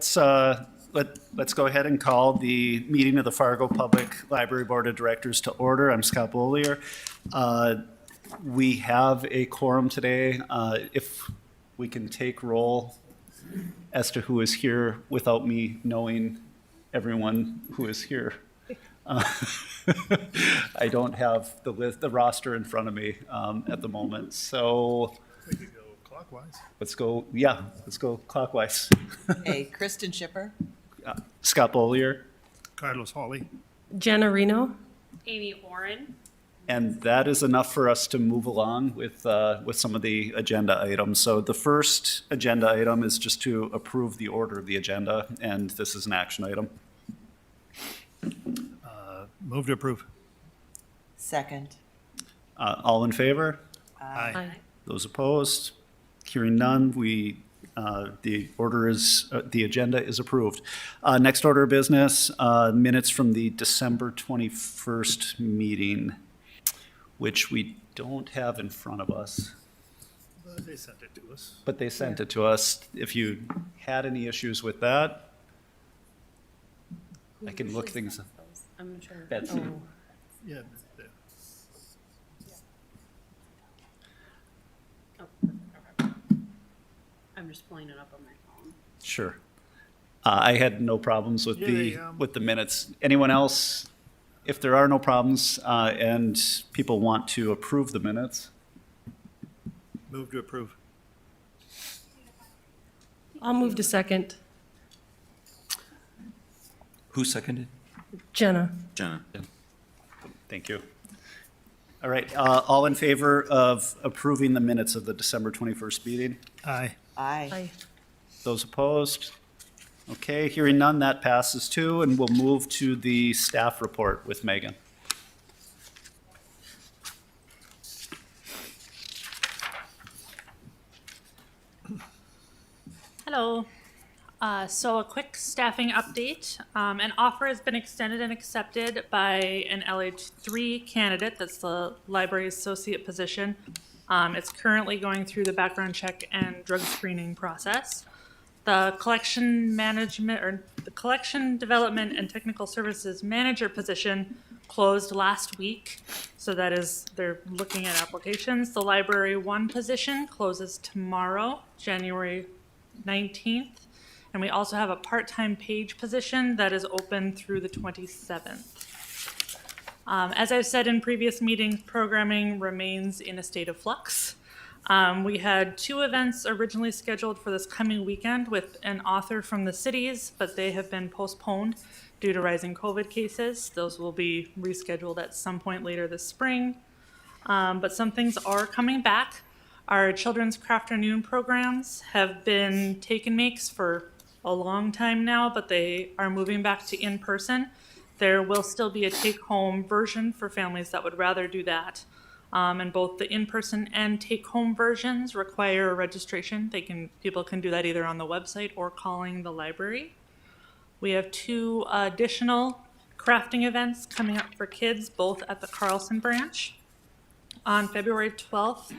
Let's go ahead and call the meeting of the Fargo Public Library Board of Directors to order. I'm Scott Beaulieu. We have a quorum today. If we can take roll as to who is here without me knowing everyone who is here. I don't have the roster in front of me at the moment, so We could go clockwise. let's go clockwise. Hey, Kristen Schipper. Scott Beaulieu. Carlos Hawley. Jenna Reno. Amy Oren. And that is enough for us to move along with some of the agenda items. So the first agenda item is just to approve the order of the agenda, and this is an action item. Move to approve. Second. All in favor? Aye. Those opposed? Hearing none, the agenda is approved. Next order of business, minutes from the December 21st meeting, which we don't have in front of us, But they sent it to us. but they sent it to us. If you had any issues with that, I can look things up. I'm not sure. Betsy. Yeah. Oh, okay. I'm just pulling it up on my phone. Sure. I had no problems with the minutes. Anyone else? If there are no problems and people want to approve the minutes, Move to approve. I'll move to second. Who seconded? Jenna. Jenna. thank you. All right, all in favor of approving the minutes of the December 21st meeting? Aye. Aye. Aye. Those opposed? Okay, hearing none, that passes too, and we'll move to the staff report with Megan. Hello. So a quick staffing update. An offer has been extended and accepted by an LH3 candidate. That's the library associate position. It's currently going through the background check and drug screening process. The collection management or the collection development and technical services manager position closed last week. So that is, they're looking at applications. The library 1 position closes tomorrow, January 19th. And we also have a part-time page position that is open through the 27th. As I've said in previous meetings, programming remains in a state of flux. We had 2 events originally scheduled for this coming weekend with an author from the cities, but they have been postponed due to rising COVID cases. Those will be rescheduled at some point later this spring. But some things are coming back. Our Children's Crafternoon programs have been take and makes for a long time now, but they are moving back to in-person. There will still be a take-home version for families that would rather do that. And both the in-person and take-home versions require registration. People can do that either on the website or calling the library. We have 2 additional crafting events coming up for kids, both at the Carlson branch. On February 12th,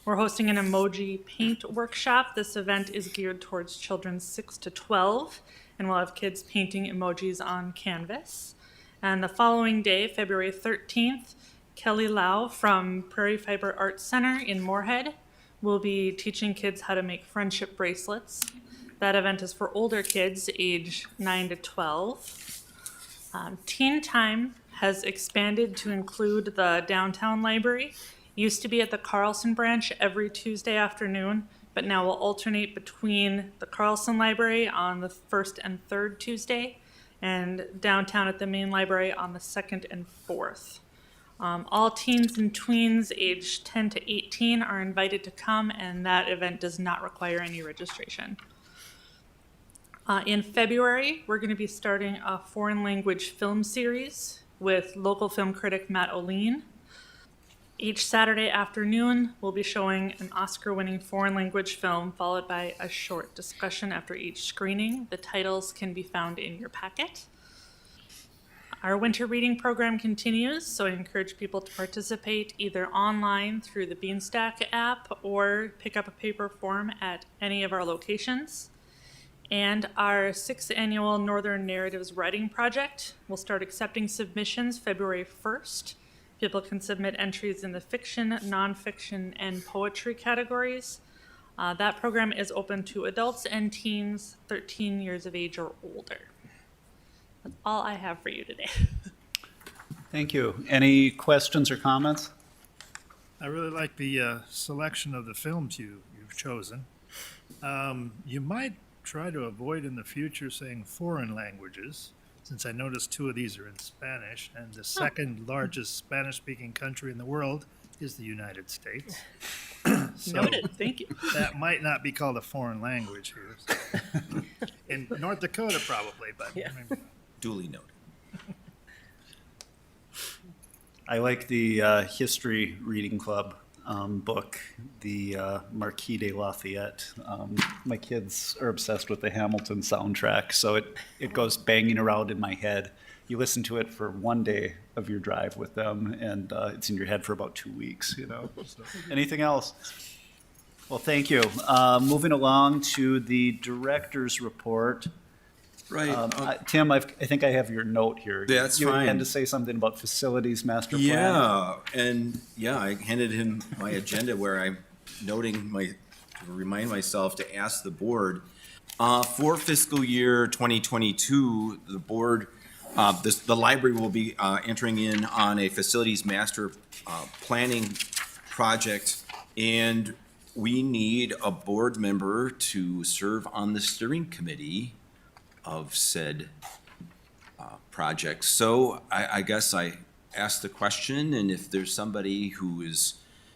we're hosting an emoji paint workshop. This event is geared towards children 6 to 12, and we'll have kids painting emojis on canvas. And the following day, February 13th, Kelly Lau from Prairie Fiber Arts Center in Moorhead will be teaching kids how to make friendship bracelets. That event is for older kids, age 9 to 12. Teen Time has expanded to include the downtown library. Used to be at the Carlson branch every Tuesday afternoon, but now will alternate between the Carlson library on the 1st and 3rd Tuesday and downtown at the main library on the 2nd and 4th. All teens and tweens aged 10 to 18 are invited to come, and that event does not require any registration. In February, we're going to be starting a foreign language film series with local film critic Matt O'Lean. Each Saturday afternoon, we'll be showing an Oscar-winning foreign language film, followed by a short discussion after each screening. The titles can be found in your packet. Our winter reading program continues, so I encourage people to participate either online through the Beanstack app or pick up a paper form at any of our locations. And our 6th annual Northern Narratives Writing Project will start accepting submissions February 1st. People can submit entries in the fiction, nonfiction, and poetry categories. That program is open to adults and teens 13 years of age or older. That's all I have for you today. Thank you. Any questions or comments? I really like the selection of the films you've chosen. You might try to avoid in the future saying foreign languages, since I noticed 2 of these are in Spanish, and the second largest Spanish-speaking country in the world is the United States. So Noted, thank you. that might not be called a foreign language here. So. In North Dakota, probably, but Yeah. Duly noted. I like the history reading club book, the Marquis de Lafayette. My kids are obsessed with the Hamilton soundtrack, so it goes banging around in my head. You listen to it for one day of your drive with them, and it's in your head for about 2 weeks, you know. So, anything else? Well, thank you. Moving along to the director's report. Right. Tim, I think I have your note here. That's You fine. had to say something about facilities master plan. Yeah, and yeah, I handed him my agenda where I'm noting to remind myself to ask the board. For fiscal year 2022, the board, the library will be entering in on a facilities master planning project, and we need a board member to serve on the steering committee of said project. So I guess I asked the question, and if there's somebody who is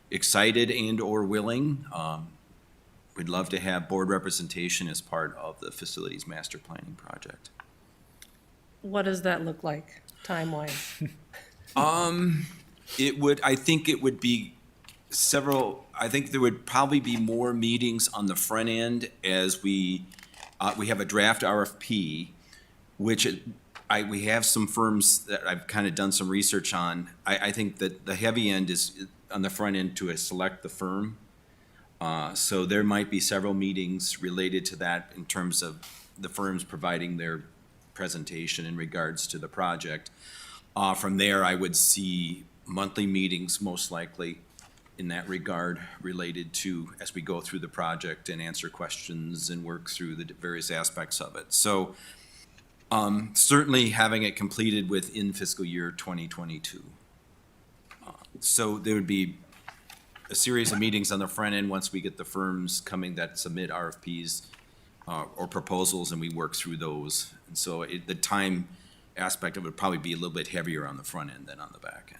excited and or willing, we'd love to have board representation as part of the facilities master planning project. What does that look like, time-wise? I think it would be I think there would probably be more meetings on the front end as we have a draft RFP, which we have some firms that I've kind of done some research on. I think that the heavy end is on the front end to select the firm. So there might be several meetings related to that in terms of the firms providing their presentation in regards to the project. From there, I would see monthly meetings most likely in that regard related to as we go through the project and answer questions and work through the various aspects of it. So certainly having it completed within fiscal year 2022. So there would be a series of meetings on the front end once we get the firms coming that submit RFPs or proposals, and we work through those. And so the time aspect of it would probably be a little bit heavier on the front end than on the back end.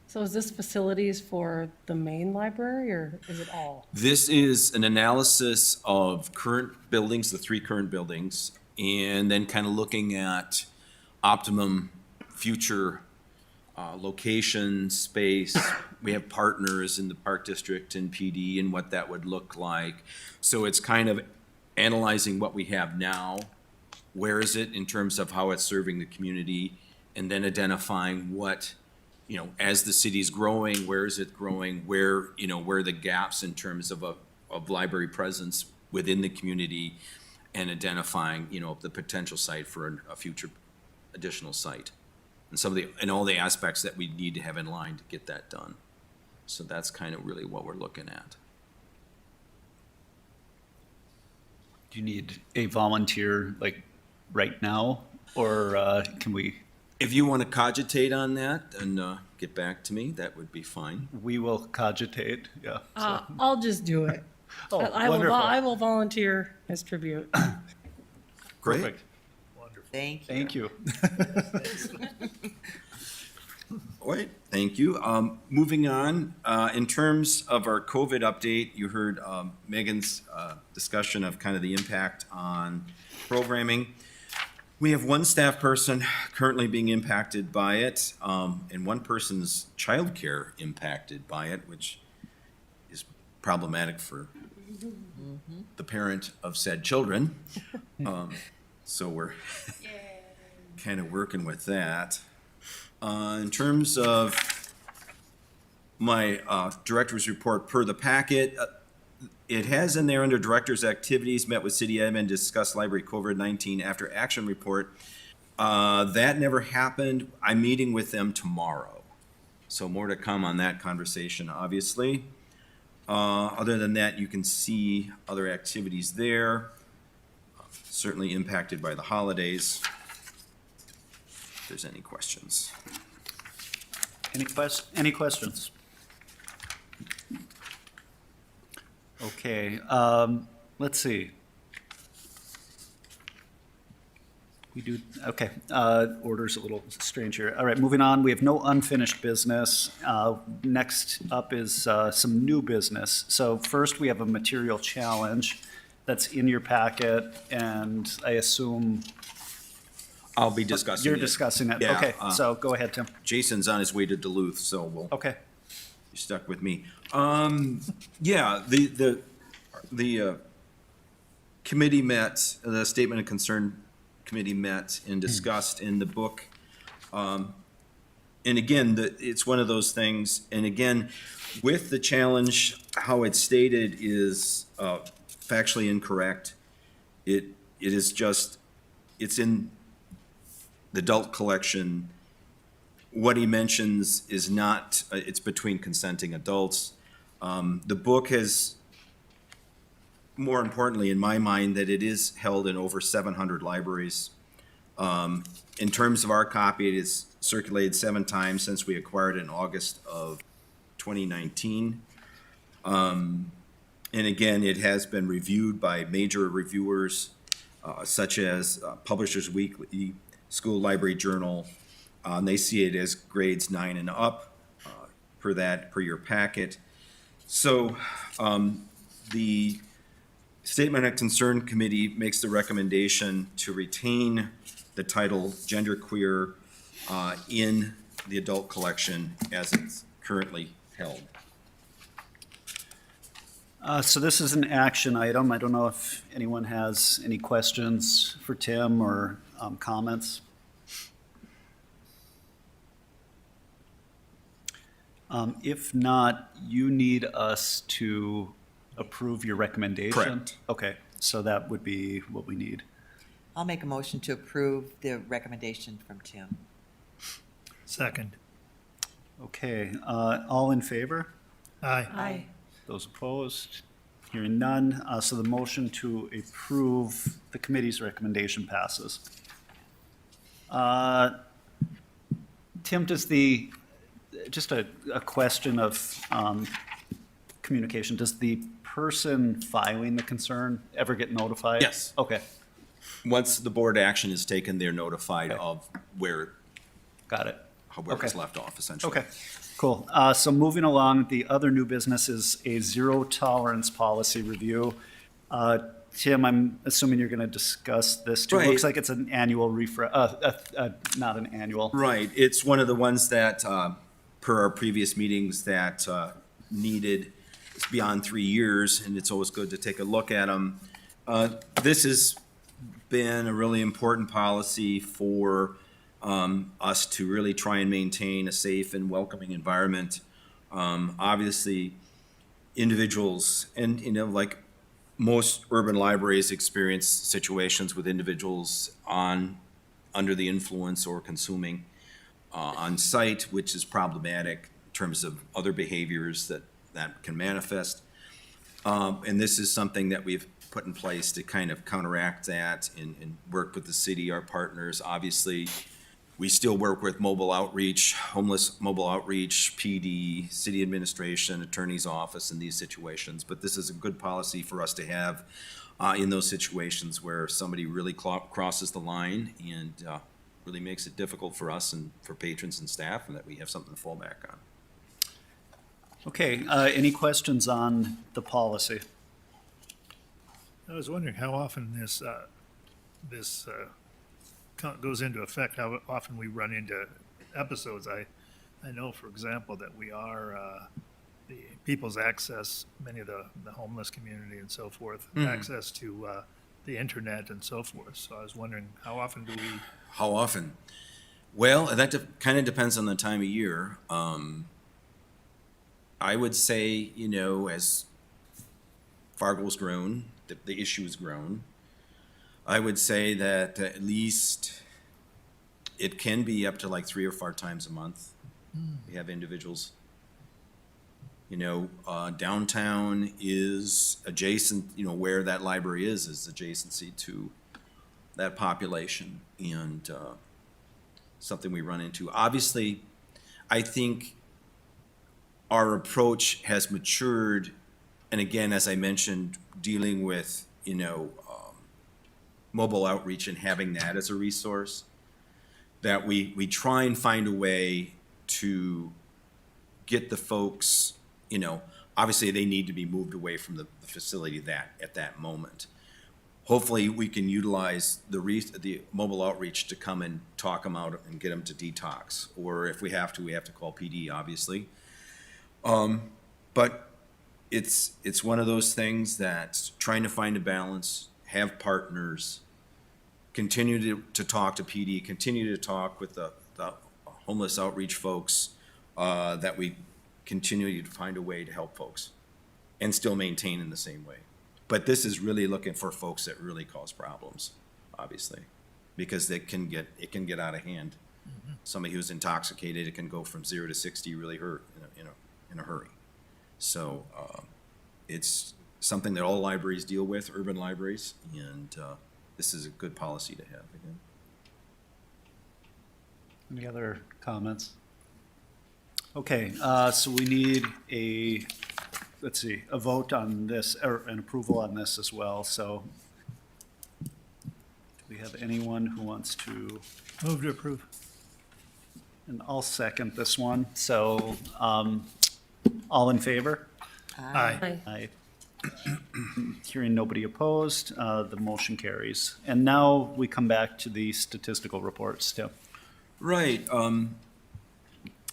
So is this facilities for the main library, or is it all? This is an analysis of current buildings, the 3 current buildings, and then kind of looking at optimum future location, space. We have partners in the Park District and PD and what that would look like. So it's kind of analyzing what we have now, where is it in terms of how it's serving the community, and then identifying what, as the city's growing, where is it growing, where are the gaps in terms of library presence within the community, and identifying, the potential site for a future additional site. And all the aspects that we need to have in line to get that done. So that's kind of really what we're looking at. Do you need a volunteer like right now, or can we? If you want to cogitate on that and get back to me, that would be fine. We will cogitate. Yeah. So. I'll just do it. Oh, I will volunteer as tribute. Great. Perfect. wonderful. Thank you. Thank you. All right, thank you. Moving on, in terms of our COVID update, you heard Megan's discussion of kind of the impact on programming. We have one staff person currently being impacted by it, and one person's childcare impacted by it, which is problematic for the parent of said children. So we're kind of working with that. In terms of my director's report per the packet, it has in there under director's activities, met with city admin, discussed library COVID-19 after action report. That never happened. I'm meeting with them tomorrow. So more to come on that conversation, obviously. Other than that, you can see other activities there, certainly impacted by the holidays. If there's any questions. Any questions? Okay, let's see. We do, okay, order's a little strange here. All right, moving on, we have no unfinished business. Next up is some new business. So first, we have a material challenge that's in your packet, and I assume I'll be discussing you're it. discussing it. Yeah, Okay, so go ahead, Tim. Jason's on his way to Duluth, so we'll. Okay. You're stuck with me. Yeah, the committee met, the Statement of Concern Committee met and discussed in the book. And again, it's one of those things, and again, with the challenge, how it's stated is factually incorrect. It is just, it's in the adult collection. What he mentions is not, it's between consenting adults. The book has, more importantly in my mind, that it is held in over 700 libraries. In terms of our copy, it is circulated 7 times since we acquired it in August of 2019. And again, it has been reviewed by major reviewers, such as Publishers Weekly, School Library Journal. And they see it as grades 9 and up, per your packet. So the Statement of Concern Committee makes the recommendation to retain the title genderqueer in the adult collection as it's currently held. So this is an action item. I don't know if anyone has any questions for Tim or comments. If not, you need us to approve your recommendation? Correct. Okay, so that would be what we need. I'll make a motion to approve the recommendation from Tim. Second. Okay, all in favor? Aye. Aye. Those opposed? Hearing none, so the motion to approve the committee's recommendation passes. Tim, just a question of communication, does the person filing the concern ever get notified? Yes. Okay, Once the board action is taken, they're notified Okay. of where got it. it's Okay. left off, essentially. Okay, cool. So moving along, the other new business is a zero tolerance policy review. Tim, I'm assuming you're going to discuss this too. It looks Right. like it's an annual not an annual. Right, it's one of the ones that, per our previous meetings, that needed, it's beyond 3 years, and it's always good to take a look at them. This has been a really important policy for us to really try and maintain a safe and welcoming environment. Obviously, individuals, and like most urban libraries experience situations with individuals under the influence or consuming on site, which is problematic in terms of other behaviors that can manifest. And this is something that we've put in place to kind of counteract that and work with the city, our partners. Obviously, we still work with mobile outreach, homeless mobile outreach, PD, city administration, attorney's office in these situations. But this is a good policy for us to have in those situations where somebody really crosses the line and really makes it difficult for us and for patrons and staff, and that we have something to fall back on. Okay, any questions on the policy? I was wondering how often this goes into effect, how often we run into episodes. I know, for example, that we are, the people's access, many of the homeless community and so forth, access to the internet and so forth. So I was wondering, how often do we? How often? Well, that kind of depends on the time of year. I would say, as Fargo's grown, the issue has grown. I would say that at least it can be up to like 3 or 4 times a month. We have individuals. You know, downtown is adjacent, you know, where that library is adjacency to that population, and something we run into. Obviously, I think our approach has matured, and again, as I mentioned, dealing with, you know, mobile outreach and having that as a resource, that we try and find a way to get the folks, you know, obviously they need to be moved away from the facility at that moment. Hopefully, we can utilize the mobile outreach to come and talk them out and get them to detox. Or if we have to call PD, obviously. But it's one of those things that's trying to find a balance, have partners, continue to talk to PD, continue to talk with the homeless outreach folks, that we continue to find a way to help folks and still maintain in the same way. But this is really looking for folks that really cause problems, obviously, because it can get out of hand. Somebody who's intoxicated, it can go from 0 to 60 really hurt in a hurry. So it's something that all libraries deal with, urban libraries, and this is a good policy to have. Again. Any other comments? Okay, so we need a vote on this, or an approval on this as well, so do we have anyone who wants to, Move to approve. and I'll second this one, so, all in favor? Aye. Aye. Hearing nobody opposed, the motion carries. And now we come back to the statistical reports, Tim. Right. And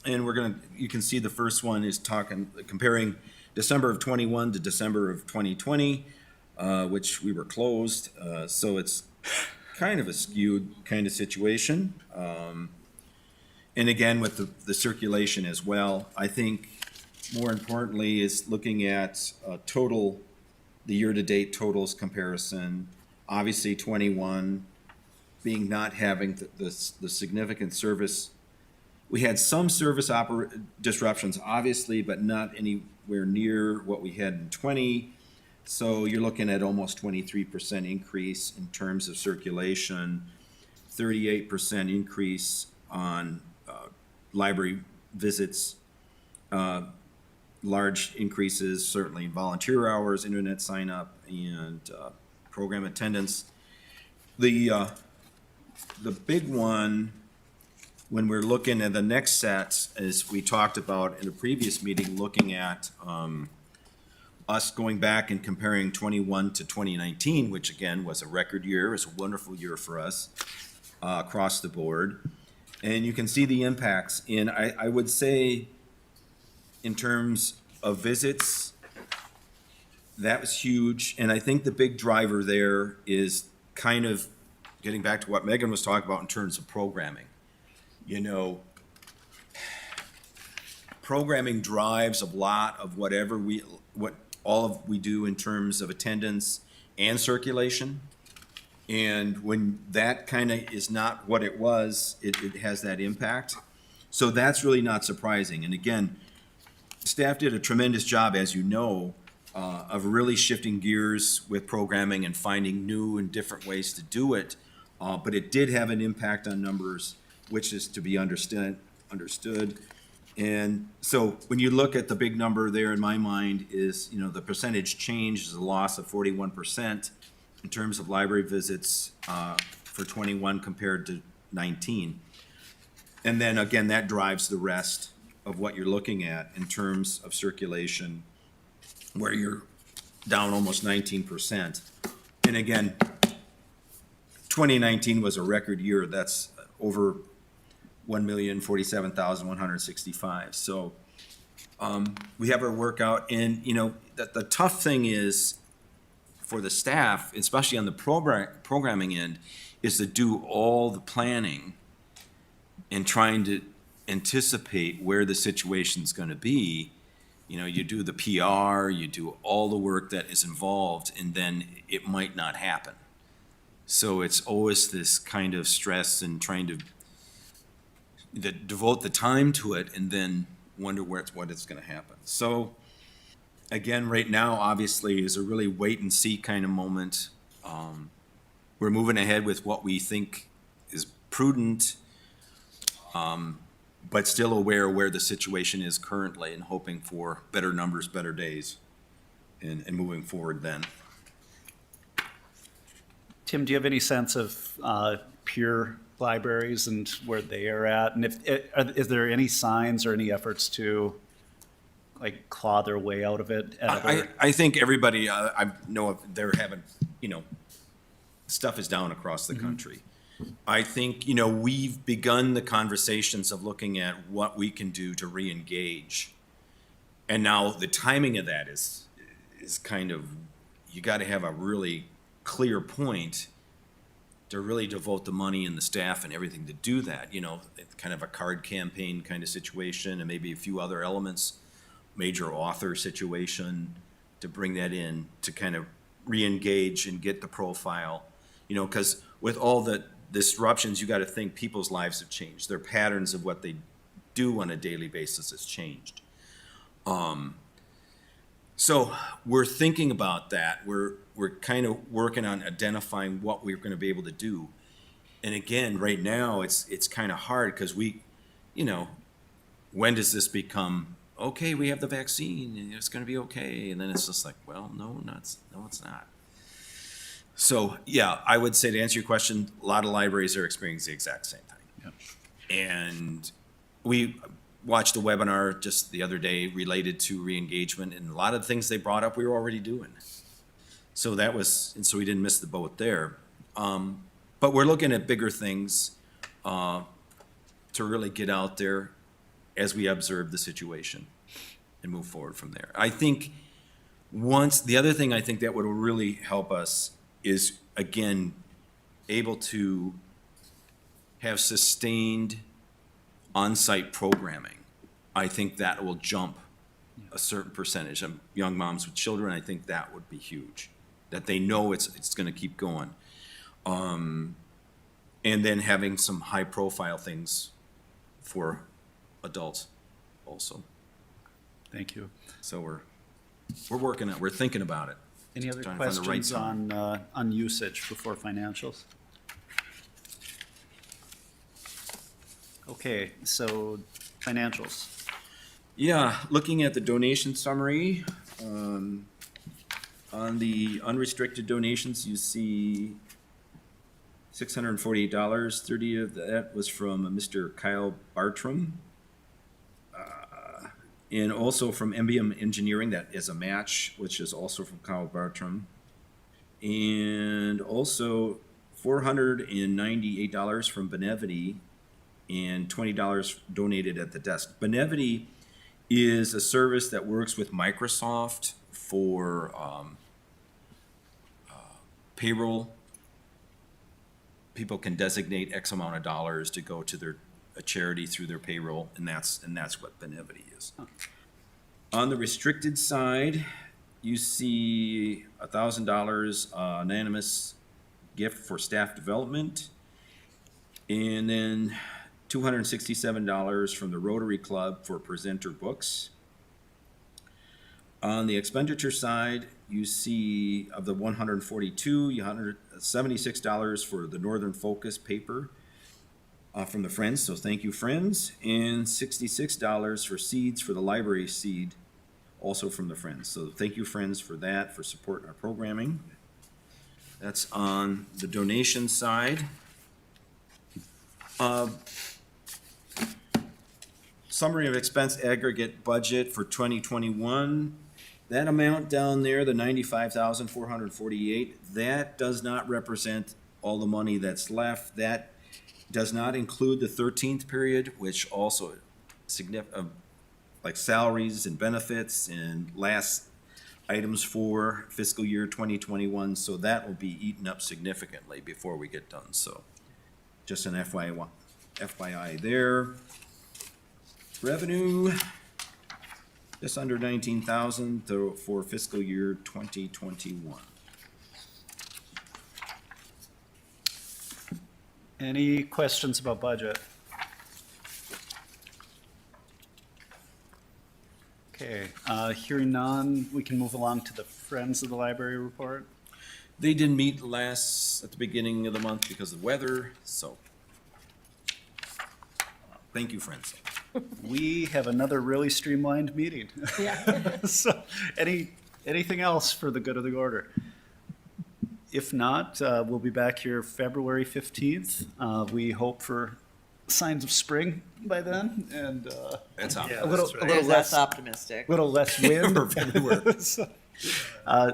you can see the first one is comparing December of 21 to December of 2020, which we were closed. So it's kind of a skewed kind of situation. And again, with the circulation as well, I think more importantly is looking at the year-to-date totals comparison. Obviously, 21 being not having the significant service. We had some service disruptions, obviously, but not anywhere near what we had in 20. So you're looking at almost 23% increase in terms of circulation, 38% increase on library visits, large increases certainly in volunteer hours, internet sign up, and program attendance. The big one, when we're looking at the next set, as we talked about in a previous meeting, looking at us going back and comparing 21 to 2019, which again was a record year, was a wonderful year for us across the board. And you can see the impacts. And I would say in terms of visits, that was huge. And I think the big driver there is kind of getting back to what Megan was talking about in terms of programming. You know, programming drives a lot of what we do in terms of attendance and circulation. And when that kind of is not what it was, it has that impact. So that's really not surprising. And again, staff did a tremendous job, as you know, of really shifting gears with programming and finding new and different ways to do it. But it did have an impact on numbers, which is to be understood. And so when you look at the big number there, in my mind, is, you know, the percentage change is a loss of 41% in terms of library visits for 21 compared to 19. And then again, that drives the rest of what you're looking at in terms of circulation, where you're down almost 19%. And again, 2019 was a record year. That's over 1,047,165. So we have our workout, and you know the tough thing is for the staff, especially on the programming end, is to do all the planning and trying to anticipate where the situation's going to be, You know, you do the PR, you do all the work that is involved, and then it might not happen. So it's always this kind of stress and trying to devote the time to it and then wonder what it's gonna happen. So, again, right now, obviously, is a really wait and see kind of moment. We're moving ahead with what we think is prudent, but still aware where the situation is currently and hoping for better numbers, better days, and moving forward then. Tim, do you have any sense of peer libraries and where they are at? And is there any signs or any efforts to like claw their way out of it? at other- I think everybody, I know of, they're having, you know, stuff is down across the country. I think, you know, we've begun the conversations of looking at what we can do to reengage. And now the timing of that is kind of, you got to have a really clear point to really devote the money and the staff and everything to do that. You know, it's kind of a card campaign kind of situation and maybe a few other elements, major author situation, to bring that in to kind of reengage and get the profile. You know, because with all the disruptions, you got to think people's lives have changed. Their patterns of what they do on a daily basis has changed. So we're thinking about that. We're kind of working on identifying what we're going to be able to do. And again, right now, it's kind of hard because we, you know, when does this become, okay, we have the vaccine and it's going to be okay. And then it's just like, well, no, it's not. So, yeah, I would say to answer your question, a lot of libraries are experiencing the exact same thing. Yep. And we watched a webinar just the other day related to re-engagement, and a lot of the things they brought up we were already doing. So so we didn't miss the boat there. But we're looking at bigger things to really get out there as we observe the situation and move forward from there. I think the other thing I think that would really help us is, again, able to have sustained on-site programming. I think that will jump a certain percentage. Young moms with children, I think that would be huge, that they know it's going to keep going. And then having some high-profile things for adults also. Thank you. So we're working on it. We're thinking about it. Any other Trying to find the right questions time. on usage before financials? Okay, so financials. Yeah, looking at the donation summary, on the unrestricted donations, you see $648. $30 of that was from Mr. Kyle Bartram. And also from MBM Engineering, that is a match, which is also from Kyle Bartram. And also $498 from Benevity and $20 donated at the desk. Benevity is a service that works with Microsoft for payroll. People can designate X amount of dollars to go to a charity through their payroll, and that's what Benevity is. On the restricted side, you see $1,000 anonymous gift for staff development, and then $267 from the Rotary Club for presenter books. On the expenditure side, you see of the 142, $176 for the Northern Focus paper from the Friends, so thank you, Friends, and $66 for seeds for the library seed, also from the Friends. So thank you, Friends, for that, for supporting our programming. That's on the donation side. Summary of expense aggregate budget for 2021. That amount down there, the $95,448, that does not represent all the money that's left. That does not include the 13th period, which also like salaries and benefits and last items for fiscal year 2021. So that will be eaten up significantly before we get done. So just an FYI there. Revenue. just under 19,000 for fiscal year 2021. Any questions about budget? Okay, hearing none, we can move along to the Friends of the Library report. They didn't meet at the beginning of the month because of weather, so. Thank you, friends. We have another really streamlined meeting. Yeah. So, anything else for the good of the order? If not, we'll be back here February 15th. We hope for signs of spring by then and That's how. Yeah. a little, that's right. a little That's less, optimistic. little less wind. Everywhere. So,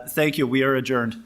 thank you. We are adjourned.